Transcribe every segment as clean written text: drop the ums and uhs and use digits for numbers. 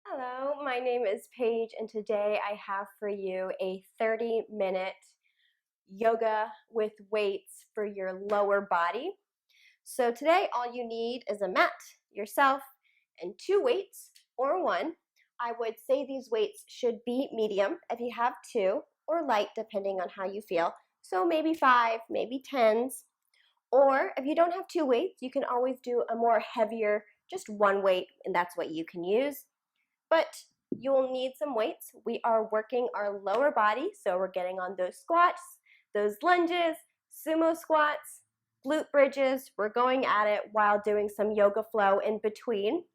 Hello, my name is Paige, and today I have for you a 30-minute yoga with weights for your lower body. So today all you need is a mat, yourself, and two weights or one. I would say these weights should be medium if you have two, or light depending on how you feel. So maybe 5, maybe 10s. Or if you don't have two weights, you can always do a more heavier, just one weight, and that's what you can use. But you will need some weights. We are working our lower body, so we're getting on those squats, those lunges, sumo squats, glute bridges. We're going at it while doing some yoga flow in between.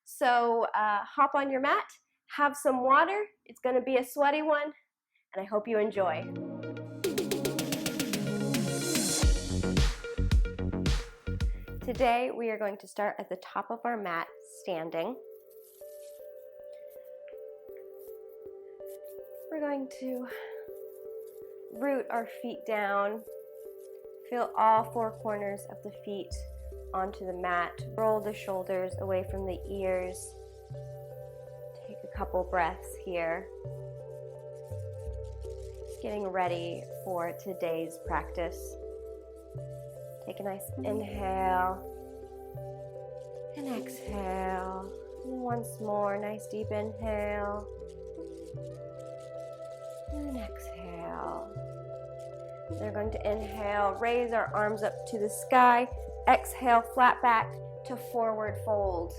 So hop on your mat, have some water. It's going to be a sweaty one, and I hope you enjoy. Today we are going to start at the top of our mat, standing. We're going to root our feet down, feel all four corners of the feet onto the mat, roll the shoulders away from the ears. Take a couple breaths here. Just getting ready for today's practice. Take a nice inhale and exhale. And once more, nice deep inhale. And exhale. We're going to inhale, raise our arms up to the sky. Exhale, flat back to forward fold.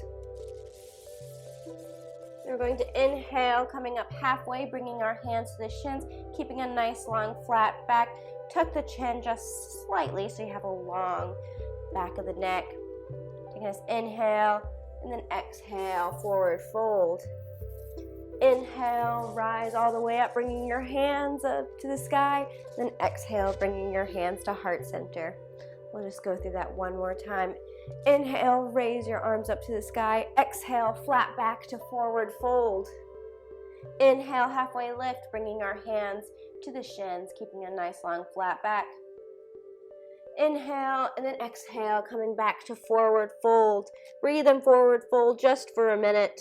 We're going to inhale, coming up halfway, bringing our hands to the shins, keeping a nice long flat back. Tuck the chin just slightly so you have a long back of the neck. Take a nice inhale, and then exhale, forward fold. Inhale, rise all the way up, bringing your hands up to the sky. Then exhale, bringing your hands to heart center. We'll just go through that one more time. Inhale, raise your arms up to the sky. Exhale, flat back to forward fold. Inhale, halfway lift, bringing our hands to the shins, keeping a nice long flat back. Inhale, and then exhale, coming back to forward fold. Breathe in forward fold just for a minute.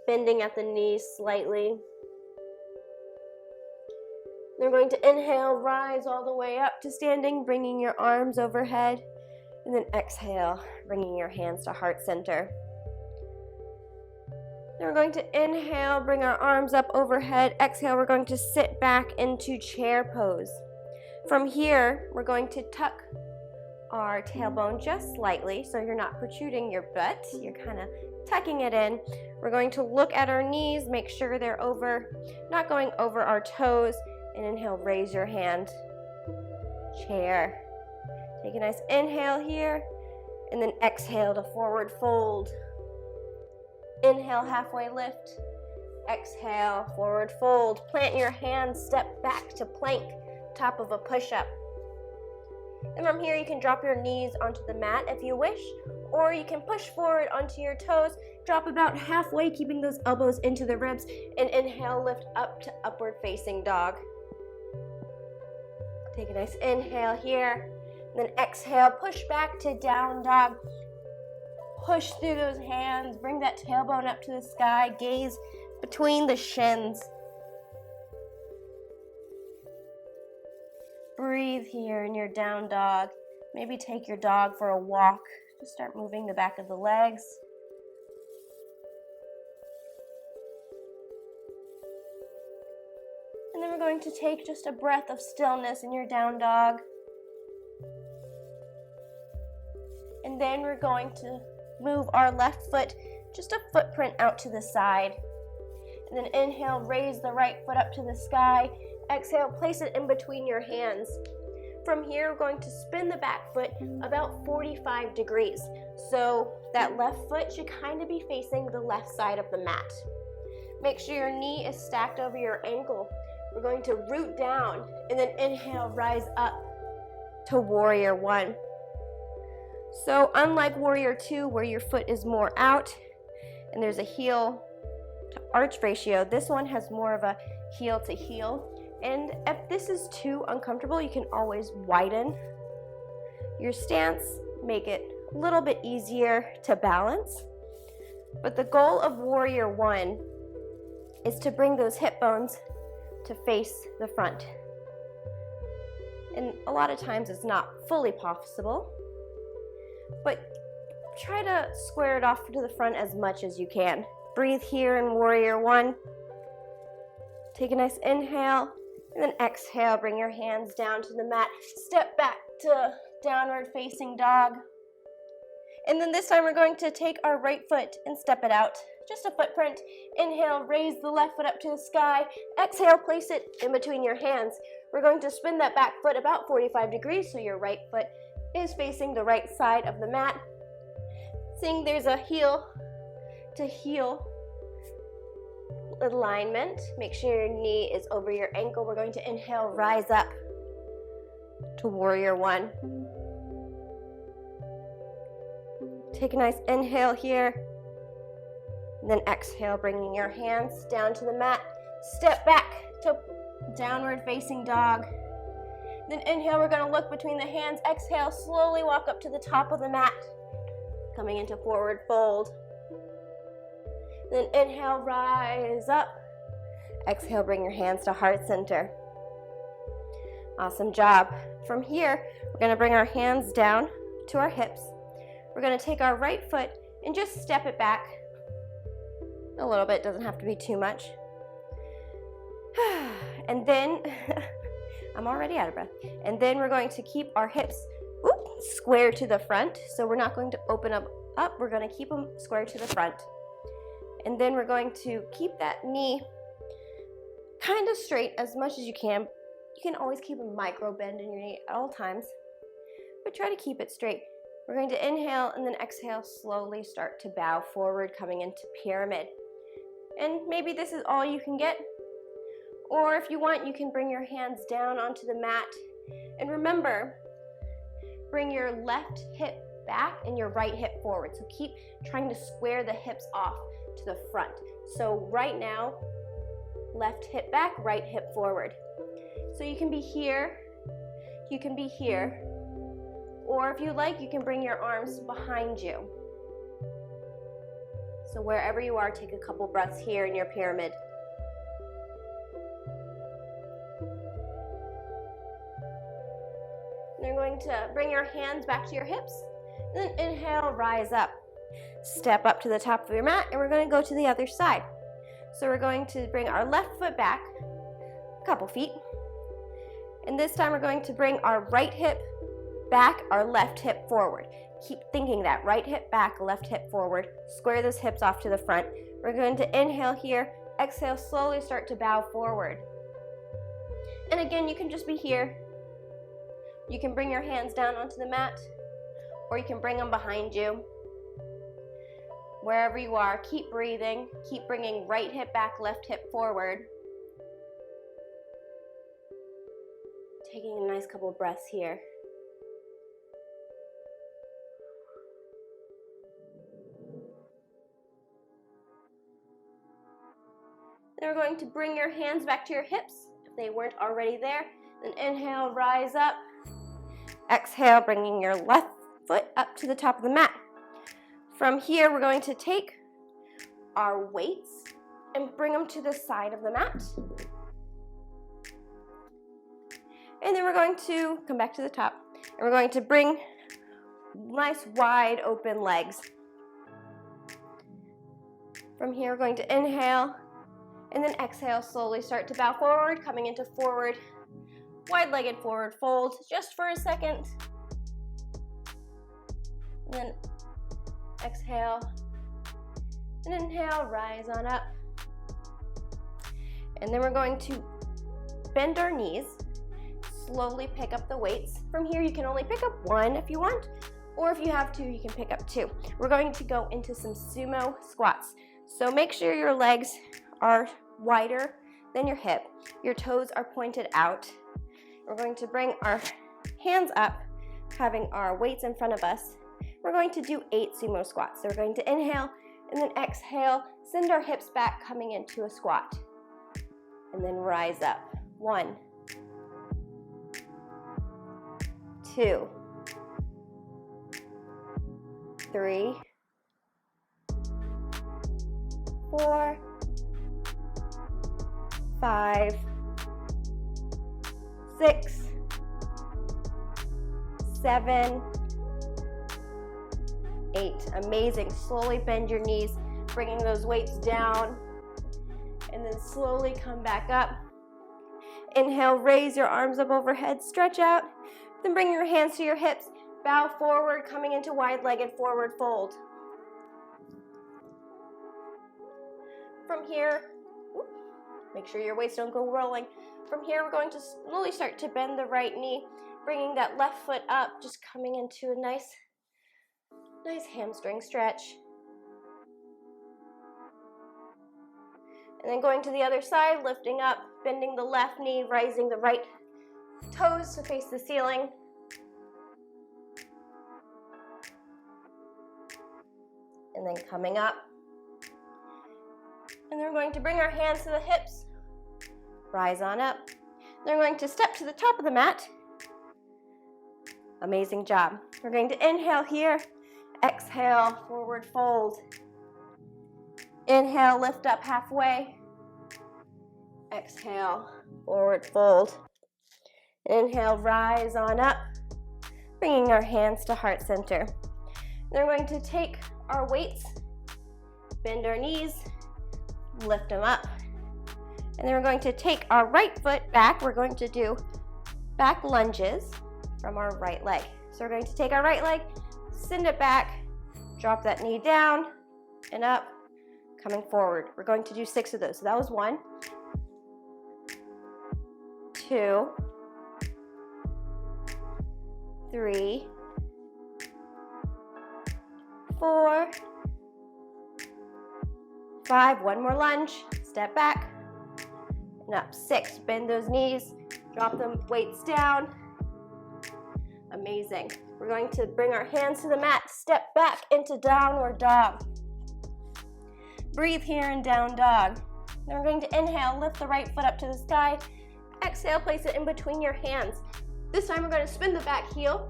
Bending at the knees slightly. Then we're going to inhale, rise all the way up to standing, bringing your arms overhead. And then exhale, bringing your hands to heart center. Then we're going to inhale, bring our arms up overhead. Exhale, we're going to sit back into chair pose. From here, we're going to tuck our tailbone just slightly so you're not protruding your butt. You're kind of tucking it in. We're going to look at our knees, make sure they're not going over our toes. And inhale, raise your hand. Chair. Take a nice inhale here, and then exhale to forward fold. Inhale, halfway lift. Exhale, forward fold. Plant your hands, step back to plank, top of a push-up. And from here, you can drop your knees onto the mat if you wish, or you can push forward onto your toes, drop about halfway, keeping those elbows into the ribs, and inhale, lift up to upward facing dog. Take a nice inhale here, and then exhale, push back to down dog. Push through those hands, bring that tailbone up to the sky, gaze between the shins. Breathe here in your down dog. Maybe take your dog for a walk. Just start moving the back of the legs. And then we're going to take just a breath of stillness in your down dog. And then we're going to move our left foot just a footprint out to the side. And then inhale, raise the right foot up to the sky. Exhale, place it in between your hands. From here, we're going to spin the back foot about 45 degrees. So that left foot should kind of be facing the left side of the mat. Make sure your knee is stacked over your ankle. We're going to root down and then inhale, rise up to warrior one. So unlike warrior two, where your foot is more out and there's a heel to arch ratio, this one has more of a heel to heel. And if this is too uncomfortable, you can always widen your stance, make it a little bit easier to balance. But the goal of warrior one is to bring those hip bones to face the front. And a lot of times it's not fully possible, but try to square it off to the front as much as you can. Breathe here in warrior one. Take a nice inhale, and then exhale. Bring your hands down to the mat. Step back to downward facing dog. And then this time we're going to take our right foot and step it out. Just a footprint. Inhale, raise the left foot up to the sky. Exhale, place it in between your hands. We're going to spin that back foot about 45 degrees so your right foot is facing the right side of the mat. Seeing there's a heel to heel alignment. Make sure your knee is over your ankle. We're going to inhale, rise up to warrior one. Take a nice inhale here, and then exhale, bringing your hands down to the mat. Step back to downward facing dog. Then inhale, we're going to look between the hands. Exhale, slowly walk up to the top of the mat, coming into forward fold. Then inhale, rise up. Exhale, bring your hands to heart center. Awesome job. From here, we're going to bring our hands down to our hips. We're going to take our right foot and just step it back a little bit. Doesn't have to be too much. And then, I'm already out of breath. And then we're going to keep our hips square to the front. So we're not going to open up. We're going to keep them square to the front. And then we're going to keep that knee kind of straight as much as you can. You can always keep a micro bend in your knee at all times, but try to keep it straight. We're going to inhale and then exhale, slowly start to bow forward, coming into pyramid. And maybe this is all you can get, or if you want, you can bring your hands down onto the mat. And remember, bring your left hip back and your right hip forward. So keep trying to square the hips off to the front. So right now, left hip back, right hip forward. So you can be here, you can be here, or if you like, you can bring your arms behind you. So wherever you are, take a couple breaths here in your pyramid. And you're going to bring your hands back to your hips, and then inhale, rise up. Step up to the top of your mat, and we're going to go to the other side. So we're going to bring our left foot back a couple feet. And this time we're going to bring our right hip back, our left hip forward. Keep thinking that right hip back, left hip forward. Square those hips off to the front. We're going to inhale here. Exhale, slowly start to bow forward. And again, you can just be here. You can bring your hands down onto the mat, or you can bring them behind you. Wherever you are, keep breathing. Keep bringing right hip back, left hip forward. Taking a nice couple of breaths here. Then we're going to bring your hands back to your hips if they weren't already there. Then inhale, rise up. Exhale, bringing your left foot up to the top of the mat. From here, we're going to take our weights and bring them to the side of the mat. And then we're going to come back to the top. And we're going to bring nice wide open legs. From here, we're going to inhale and then exhale, slowly start to bow forward, coming into forward, wide-legged forward fold, just for a second. And then exhale, and inhale, rise on up. And then we're going to bend our knees, slowly pick up the weights. From here, you can only pick up one if you want, or if you have two, you can pick up two. We're going to go into some sumo squats. So make sure your legs are wider than your hip. Your toes are pointed out. We're going to bring our hands up, having our weights in front of us. We're going to do 8 sumo squats. So we're going to inhale and then exhale, send our hips back, coming into a squat. And then rise up. 1, 2, 3, 4, 5, 6, 7, 8. Amazing. Slowly bend your knees, bringing those weights down, and then slowly come back up. Inhale, raise your arms up overhead, stretch out, then bring your hands to your hips, bow forward, coming into wide-legged forward fold. From here, make sure your weights don't go rolling. From here, we're going to slowly start to bend the right knee, bringing that left foot up, just coming into a nice hamstring stretch. And then going to the other side, lifting up, bending the left knee, rising the right toes to face the ceiling. And then coming up. And then we're going to bring our hands to the hips, rise on up. Then we're going to step to the top of the mat. Amazing job. We're going to inhale here, exhale, forward fold. Inhale, lift up halfway. Exhale, forward fold. Inhale, rise on up, bringing our hands to heart center. Then we're going to take our weights, bend our knees, lift them up. And then we're going to take our right foot back. We're going to do back lunges from our right leg. So we're going to take our right leg, send it back, drop that knee down and up, coming forward. We're going to do 6 of those. So that was 1, 2, 3, 4, 5. One more lunge. Step back and up. 6. Bend those knees. Drop the weights down. Amazing. We're going to bring our hands to the mat. Step back into downward dog. Breathe here in down dog. Then we're going to inhale, lift the right foot up to the sky. Exhale, place it in between your hands. This time we're going to spin the back heel.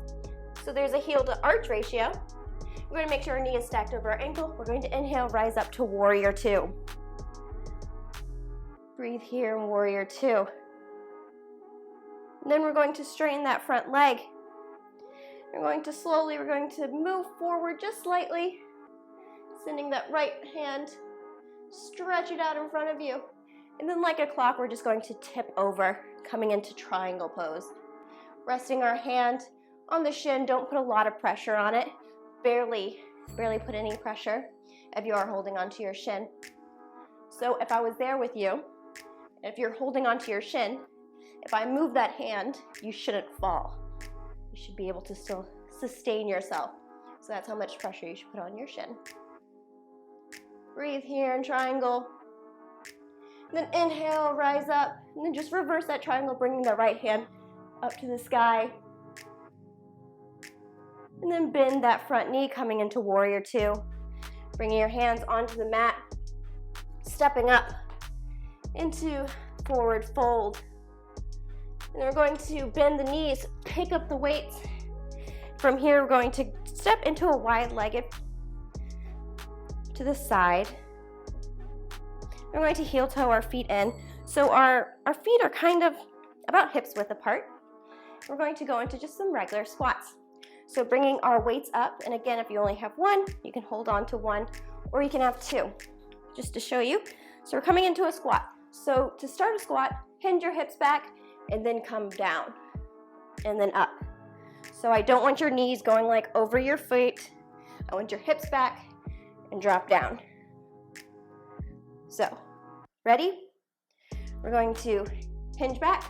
So there's a heel to arch ratio. We're going to make sure our knee is stacked over our ankle. We're going to inhale, rise up to warrior 2. Breathe here in warrior 2. And then we're going to straighten that front leg. We're going to move forward just slightly, sending that right hand, stretch it out in front of you. And then like a clock, we're just going to tip over, coming into triangle pose. Resting our hand on the shin, don't put a lot of pressure on it. Barely put any pressure if you are holding onto your shin. So if I was there with you, if you're holding onto your shin, if I move that hand, you shouldn't fall. You should be able to still sustain yourself. So that's how much pressure you should put on your shin. Breathe here in triangle. And then inhale, rise up. And then just reverse that triangle, bringing the right hand up to the sky. And then bend that front knee, coming into warrior 2. Bringing your hands onto the mat. Stepping up into forward fold. And then we're going to bend the knees, pick up the weights. From here, we're going to step into a wide-legged to the side. We're going to heel toe our feet in. So our feet are kind of about hips width apart. We're going to go into just some regular squats. So bringing our weights up, and again, if you only have 1, you can hold on to 1, or you can have 2, just to show you. So we're coming into a squat. So to start a squat, hinge your hips back, and then come down, and then up. So I don't want your knees going like over your feet. I want your hips back and drop down. So, ready? We're going to hinge back,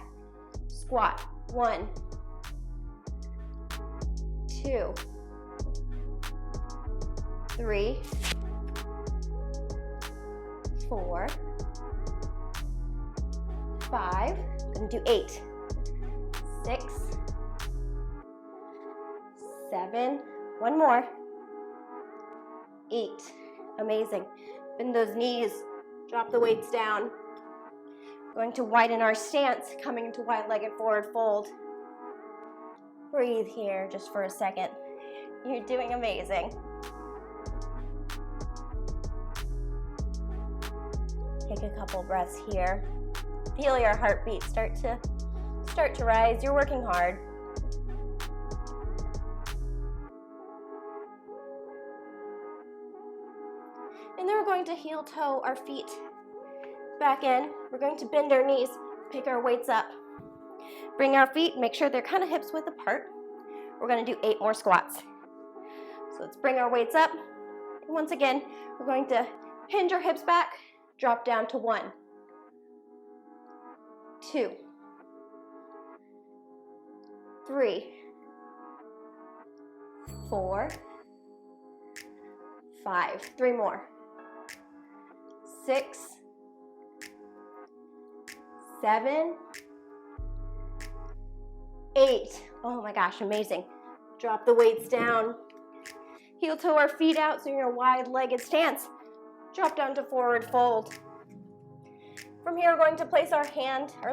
squat. 1, 2, 3, 4, 5. Gonna do 8, 6, 7. One more. 8. Amazing. Bend those knees. Drop the weights down. Going to widen our stance, coming into wide-legged forward fold. Breathe here just for a second. You're doing amazing. Take a couple breaths here. Feel your heartbeat start to rise. You're working hard. And then we're going to heel toe our feet back in. We're going to bend our knees, pick our weights up. Bring our feet, make sure they're kind of hips width apart. We're going to do 8 more squats. So let's bring our weights up. And once again, we're going to hinge our hips back, drop down to 1, 2, 3, 4, 5. 3 more. 6, 7, 8. Oh my gosh, amazing. Drop the weights down. Heel toe our feet out so you're in a wide-legged stance. Drop down to forward fold. From here, we're going to place our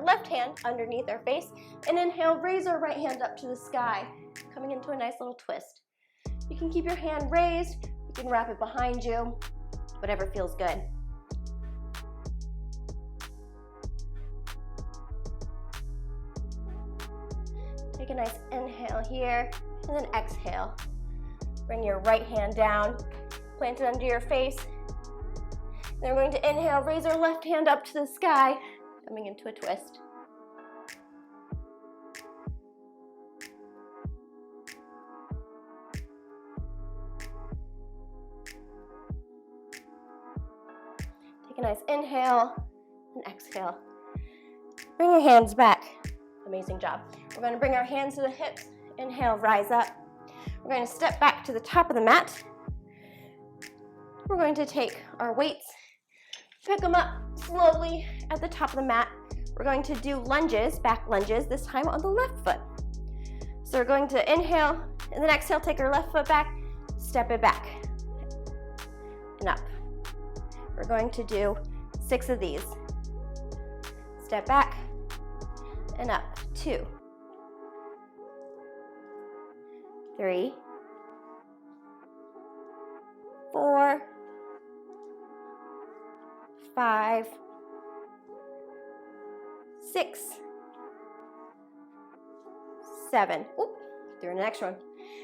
left hand underneath our face, and inhale, raise our right hand up to the sky, coming into a nice little twist. You can keep your hand raised, you can wrap it behind you, whatever feels good. Take a nice inhale here, and then exhale. Bring your right hand down, plant it under your face. Then we're going to inhale, raise our left hand up to the sky, coming into a twist. Take a nice inhale and exhale. Bring your hands back. Amazing job. We're going to bring our hands to the hips. Inhale, rise up. We're going to step back to the top of the mat. We're going to take our weights, pick them up slowly at the top of the mat. We're going to do lunges, back lunges, this time on the left foot. So we're going to inhale, and then exhale, take our left foot back, step it back, and up. We're going to do 6 of these. Step back, and up. 2, 3, 4, 5, 6, 7. Oop, doing the next one.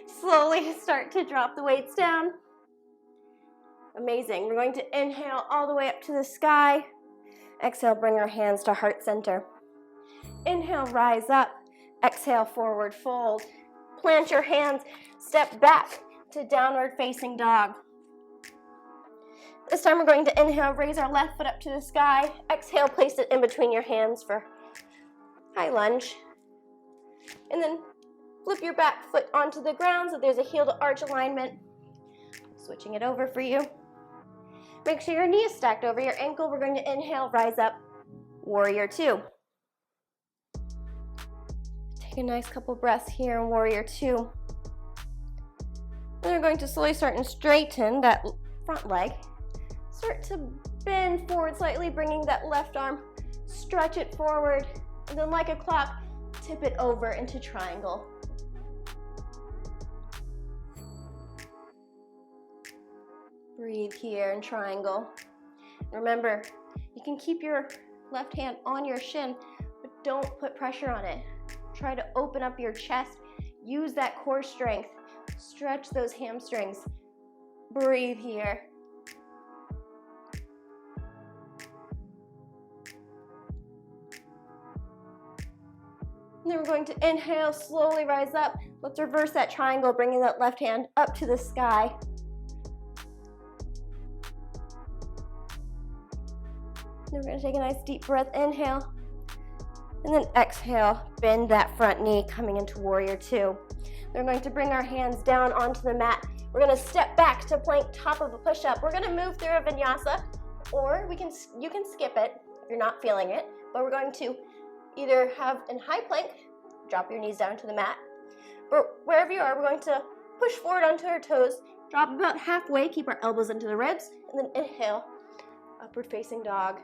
Slowly start to drop the weights down. Amazing. We're going to inhale all the way up to the sky. Exhale, bring our hands to heart center. Inhale, rise up. Exhale, forward fold. Plant your hands, step back to downward facing dog. This time we're going to inhale, raise our left foot up to the sky. Exhale, place it in between your hands for high lunge. And then flip your back foot onto the ground so there's a heel to arch alignment. Switching it over for you. Make sure your knee is stacked over your ankle. We're going to inhale, rise up, warrior 2. Take a nice couple breaths here in warrior 2. Then we're going to slowly start and straighten that front leg. Start to bend forward slightly, bringing that left arm, stretch it forward, and then like a clock, tip it over into triangle. Breathe here in triangle. Remember, you can keep your left hand on your shin, but don't put pressure on it. Try to open up your chest. Use that core strength. Stretch those hamstrings. Breathe here. And then we're going to inhale, slowly rise up. Let's reverse that triangle, bringing that left hand up to the sky. Then we're going to take a nice deep breath, inhale, and then exhale, bend that front knee, coming into warrior 2. Then we're going to bring our hands down onto the mat. We're going to step back to plank, top of a push-up. We're going to move through a vinyasa, or you can skip it if you're not feeling it, but we're going to either have in high plank, drop your knees down to the mat, but wherever you are, we're going to push forward onto our toes, drop about halfway, keep our elbows into the ribs, and then inhale, upward facing dog.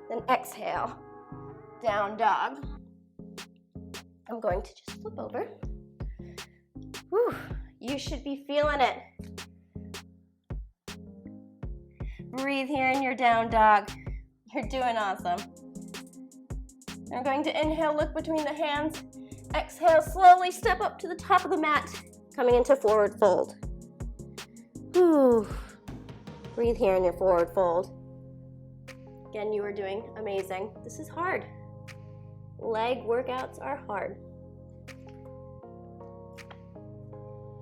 Then exhale, down dog. I'm going to just flip over. Whew, you should be feeling it. breathe here in your down dog. You're doing awesome. We're going to inhale, look between the hands. Exhale, slowly step up to the top of the mat, coming into forward fold. Whew. Breathe here in your forward fold. Again, you are doing amazing. This is hard. Leg workouts are hard.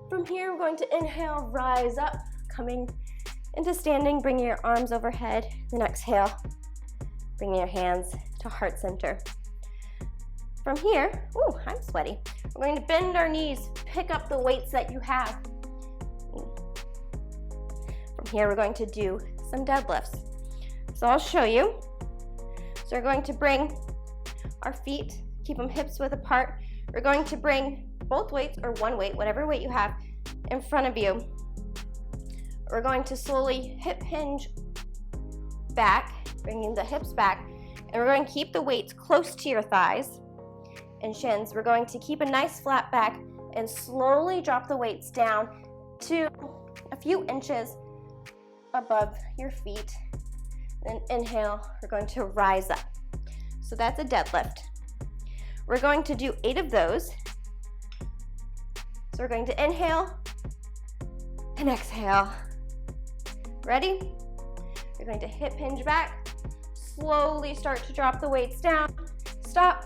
From here, we're going to inhale, rise up, coming into standing, bringing your arms overhead. Then exhale, bringing your hands to heart center. From here, ooh, I'm sweaty. We're going to bend our knees, pick up the weights that you have. From here, we're going to do some deadlifts. So I'll show you. So we're going to bring our feet, keep them hips width apart. We're going to bring both weights or one weight, whatever weight you have, in front of you. We're going to slowly hip hinge back, bringing the hips back, and we're going to keep the weights close to your thighs and shins. We're going to keep a nice flat back and slowly drop the weights down to a few inches above your feet. Then inhale, we're going to rise up. So that's a deadlift. We're going to do 8 of those. So we're going to inhale and exhale. Ready? You're going to hip hinge back, slowly start to drop the weights down. Stop.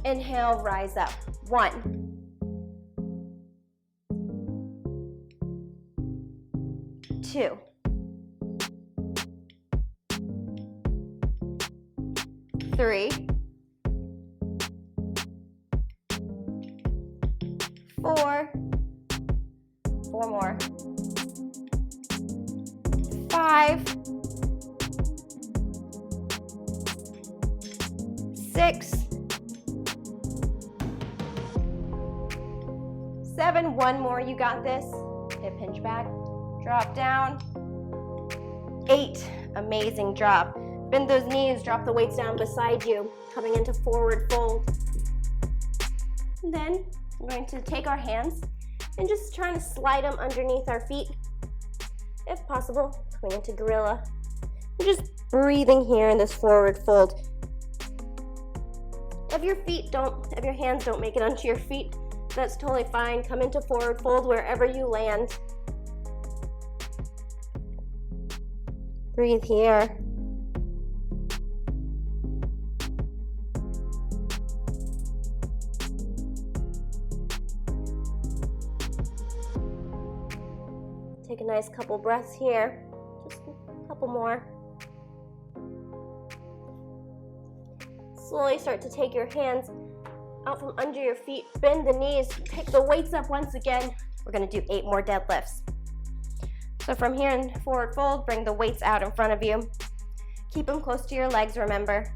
Inhale, rise up. 1. 2. 3. 4. 4 more. 5. 6. 7. 1 more. You got this. Hip hinge back. Drop down. 8. Amazing job. Bend those knees. Drop the weights down beside you. Coming into forward fold. And then we're going to take our hands and just trying to slide them underneath our feet. If possible, coming into gorilla. And just breathing here in this forward fold. If your hands don't make it onto your feet, that's totally fine. Come into forward fold wherever you land. Breathe here. Take a nice couple breaths here. Just a couple more. Slowly start to take your hands out from under your feet. Bend the knees. Pick the weights up once again. We're going to do 8 more deadlifts. So from here in forward fold, bring the weights out in front of you. Keep them close to your legs, remember.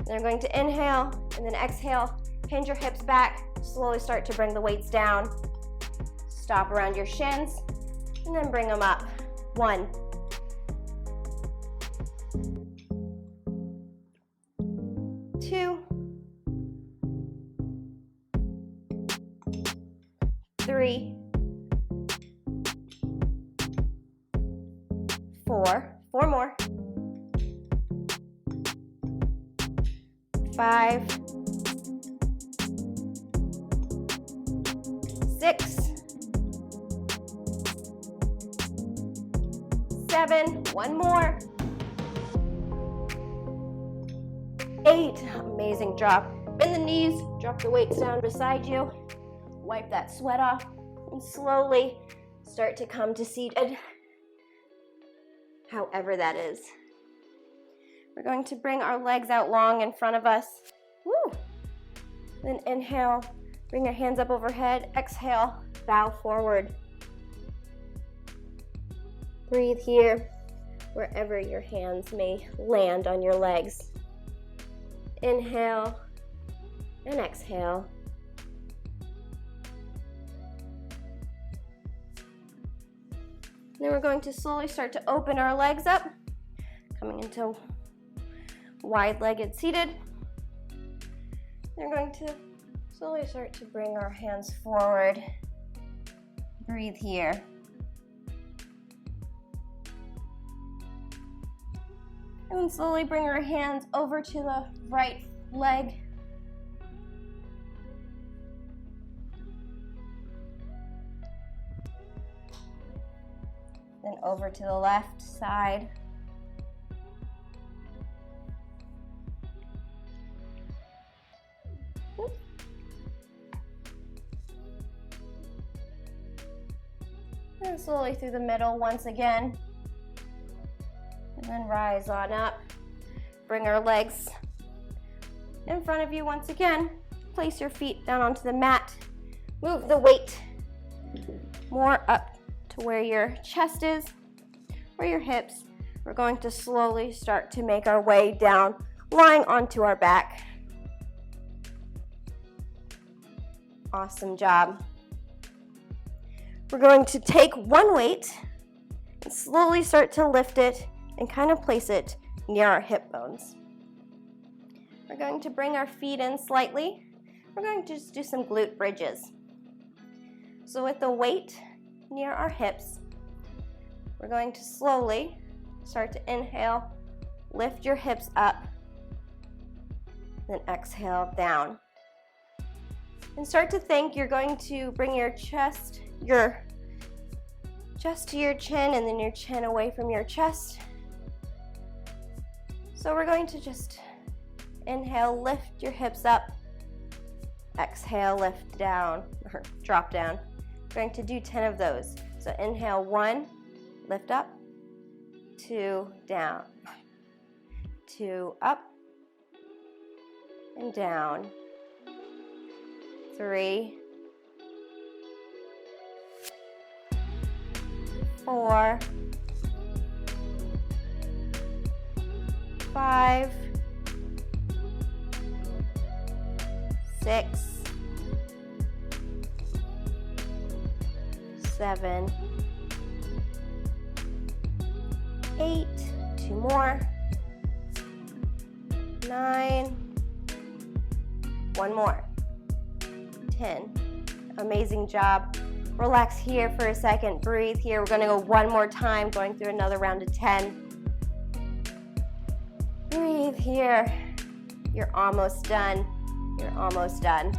Then we're going to inhale and then exhale. Hinge your hips back. Slowly start to bring the weights down. Stop around your shins and then bring them up. 1. 2. 3. 4. 4 more. 5. 6. 7. 1 more. 8. Amazing job. Bend the knees. Drop the weights down beside you. Wipe that sweat off and slowly start to come to seated. However that is. We're going to bring our legs out long in front of us. Woo! Then inhale, bring your hands up overhead. Exhale, bow forward. Breathe here, wherever your hands may land on your legs. Inhale and exhale. Then we're going to slowly start to open our legs up, coming into wide-legged seated. Then we're going to slowly start to bring our hands forward. Breathe here. And then slowly bring your hands over to the right leg. Then over to the left side. And slowly through the middle once again. And then rise on up. Bring our legs in front of you once again. Place your feet down onto the mat. Move the weight more up to where your chest is, or your hips. We're going to slowly start to make our way down, lying onto our back. Awesome job. We're going to take one weight and slowly start to lift it and kind of place it near our hip bones. We're going to bring our feet in slightly. We're going to just do some glute bridges. So with the weight near our hips, we're going to slowly start to inhale, lift your hips up, then exhale down. And start to think you're going to bring your chest to your chin, and then your chin away from your chest. So we're going to just inhale, lift your hips up, exhale, lift down, or drop down. We're going to do 10 of those. So inhale, 1, lift up, 2, down, 2, up, and down, 3, 4, 5, 6, 7, 8, 2 more, 9, 1 more, 10. Amazing job. Relax here for a second, breathe here. We're gonna go one more time, going through another round of 10. Breathe here. You're almost done. You're almost done.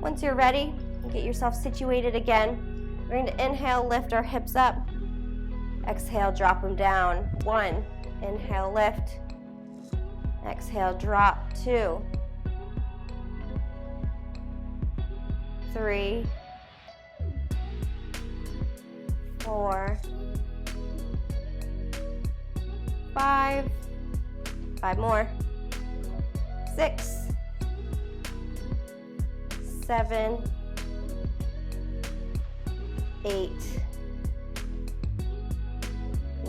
Once you're ready, get yourself situated again. We're going to inhale, lift our hips up. Exhale, drop them down. 1, inhale, lift. Exhale, drop. 2, 3, 4, 5, 5 more, 6, 7, 8,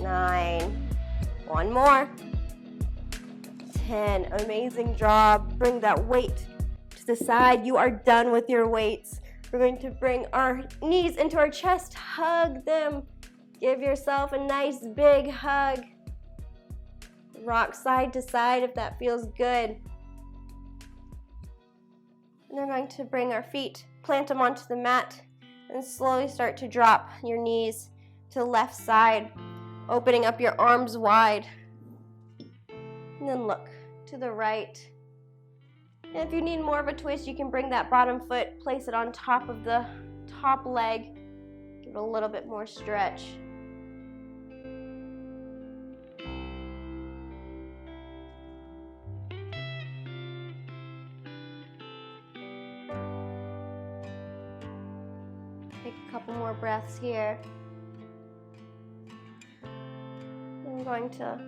9, 1 more, 10. Amazing job. Bring that weight to the side. You are done with your weights. We're going to bring our knees into our chest, hug them. Give yourself a nice big hug. Rock side to side if that feels good. And we're going to bring our feet, plant them onto the mat, and slowly start to drop your knees to the left side, opening up your arms wide. And then look to the right. And if you need more of a twist, you can bring that bottom foot, place it on top of the top leg, give it a little bit more stretch. Take a couple more breaths here. And I'm going to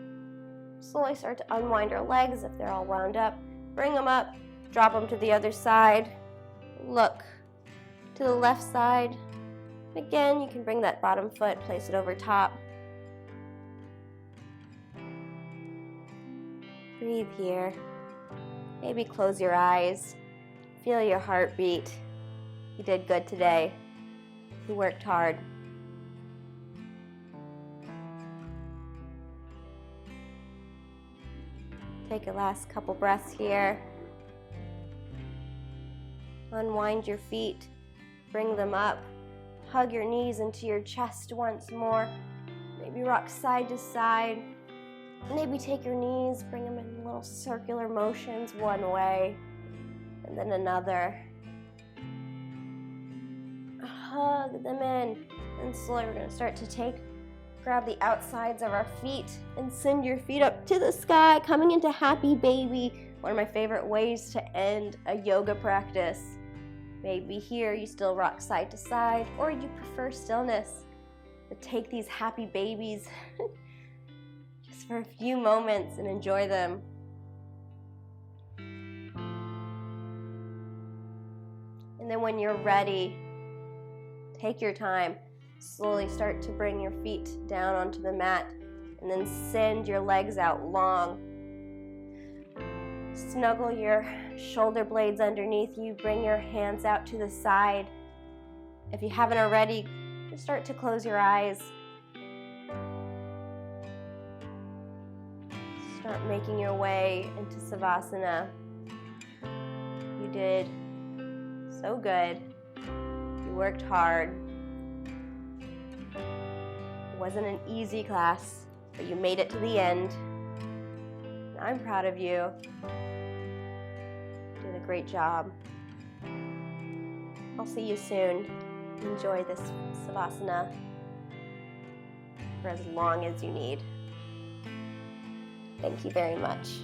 slowly start to unwind our legs if they're all wound up. Bring them up, drop them to the other side. Look to the left side. Again, you can bring that bottom foot, place it over top. Breathe here. Maybe close your eyes. Feel your heartbeat. You did good today. You worked hard. Take a last couple breaths here. Unwind your feet, bring them up. Hug your knees into your chest once more. Maybe rock side to side. Maybe take your knees, bring them in little circular motions one way and then another. Hug them in. And slowly we're going to start to grab the outsides of our feet and send your feet up to the sky, coming into happy baby. One of my favorite ways to end a yoga practice. Maybe here you still rock side to side, or you prefer stillness. But take these happy babies just for a few moments and enjoy them. And then when you're ready, take your time. Slowly start to bring your feet down onto the mat and then send your legs out long. Snuggle your shoulder blades underneath you. Bring your hands out to the side. If you haven't already, just start to close your eyes. Start making your way into Savasana. You did so good. You worked hard. It wasn't an easy class, but you made it to the end. I'm proud of you. You did a great job. I'll see you soon. Enjoy this Savasana for as long as you need. Thank you very much.